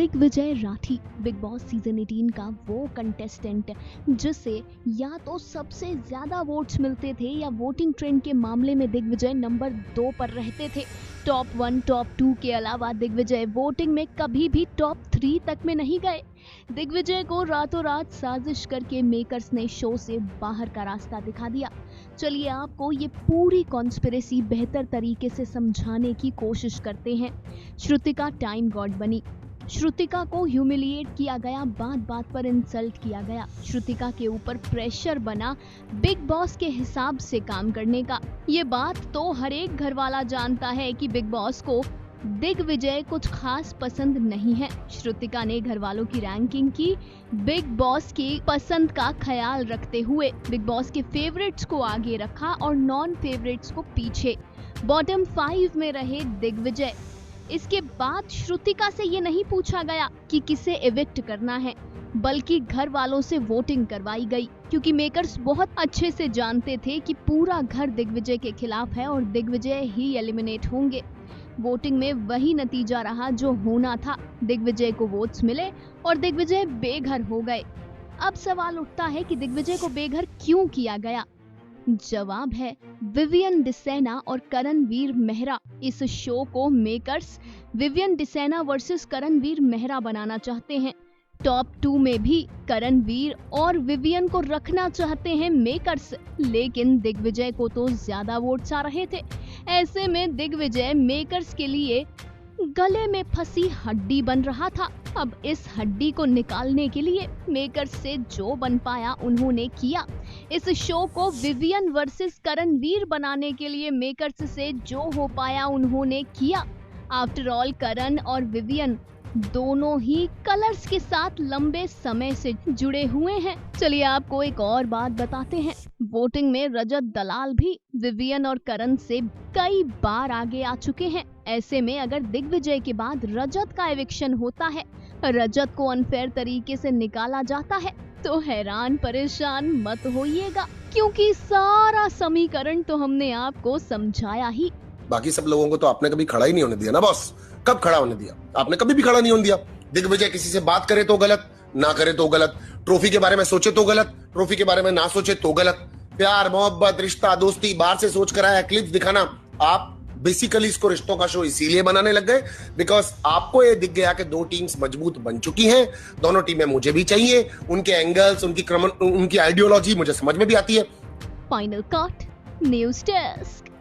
Digvijay Rathi Bigg Boss season 18 का वो contestant जिसे या तो सबसे ज्यादा वोट्स मिलते थे या वोटिंग ट्रेंड के मामले में दिग्विजय नंबर 2 पर रहते थे। टॉप 1 टॉप 2 के अलावा दिग्विजय वोटिंग में कभी भी टॉप 3 तक में नहीं गए। दिग्विजय को रातों रात साजिश करके मेकर्स ने शो से बाहर का रास्ता दिखा दिया। चलिए आपको ये पूरी कॉन्स्पिरेसी बेहतर तरीके से समझाने की कोशिश करते हैं। श्रुतिका टाइम गॉड बनी। श्रुतिका को ह्यूमिलिएट किया गया, बात बात पर इंसल्ट किया गया। श्रुतिका के ऊपर प्रेशर बना बिग बॉस के हिसाब से काम करने का। ये बात तो हर एक घर वाला जानता है कि बिग बॉस को दिग्विजय कुछ खास पसंद नहीं है। श्रुतिका ने घर वालों की रैंकिंग की बिग बॉस की पसंद का ख्याल रखते हुए। बिग बॉस के फेवरेट्स को आगे रखा और नॉन फेवरेट्स को पीछे। बॉटम 5 में रहे दिग्विजय। इसके बाद श्रुतिका से ये नहीं पूछा गया कि किसे एविक्ट करना है, बल्कि घर वालों से वोटिंग करवाई गई, क्योंकि मेकर्स बहुत अच्छे से जानते थे कि पूरा घर दिग्विजय के खिलाफ है और दिग्विजय ही एलिमिनेट होंगे। वोटिंग में वही नतीजा रहा जो होना था। दिग्विजय को वोट्स मिले और दिग्विजय बेघर हो गए। अब सवाल उठता है कि दिग्विजय को बेघर क्यों किया गया? जवाब है विवियन डिसेना और करणवीर मेहरा। इस शो को मेकर्स विवियन डिसेना वर्सेस करणवीर मेहरा बनाना चाहते हैं। टॉप 2 में भी करणवीर और विवियन को रखना चाहते हैं मेकर्स, लेकिन दिग्विजय को तो ज्यादा वोट्स आ रहे थे। ऐसे में दिग्विजय मेकर्स के लिए गले में फंसी हड्डी बन रहा था। अब इस हड्डी को निकालने के लिए मेकर्स से जो बन पाया उन्होंने किया। इस शो को विवियन वर्सेस करणवीर बनाने के लिए मेकर्स से जो हो पाया उन्होंने किया। आफ्टर ऑल करण और विवियन दोनों ही कलर्स के साथ लंबे समय से जुड़े हुए हैं। चलिए आपको एक और बात बताते हैं। वोटिंग में रजत दलाल भी विवियन और करण से कई बार आगे आ चुके हैं। ऐसे में अगर दिग्विजय के बाद रजत का एविक्शन होता है, रजत को अनफेयर तरीके से निकाला जाता है, तो हैरान परेशान मत होइएगा, क्योंकि सारा समीकरण तो हमने आपको समझाया ही। बाकी सब लोगों को तो आपने कभी खड़ा ही नहीं होने दिया ना बॉस। कब खड़ा होने दिया? आपने कभी भी खड़ा नहीं होने दिया। दिग्विजय किसी से बात करे तो गलत, ना करे तो गलत, ट्रॉफी के बारे में सोचे तो गलत, ट्रॉफी के बारे में ना सोचे तो गलत। प्यार मोहब्बत रिश्ता दोस्ती बाहर से सोच कर आया, क्लिप्स दिखाना। आप बेसिकली इसको रिश्तों का शो इसीलिए बनाने लग गए बिकॉज आपको ये दिख गया कि दो टीम्स मजबूत बन चुकी हैं। दोनों टीमें मुझे भी चाहिए, उनके एंगल्स उनकी आइडियोलॉजी मुझे समझ में भी आती है। Final cut news desk.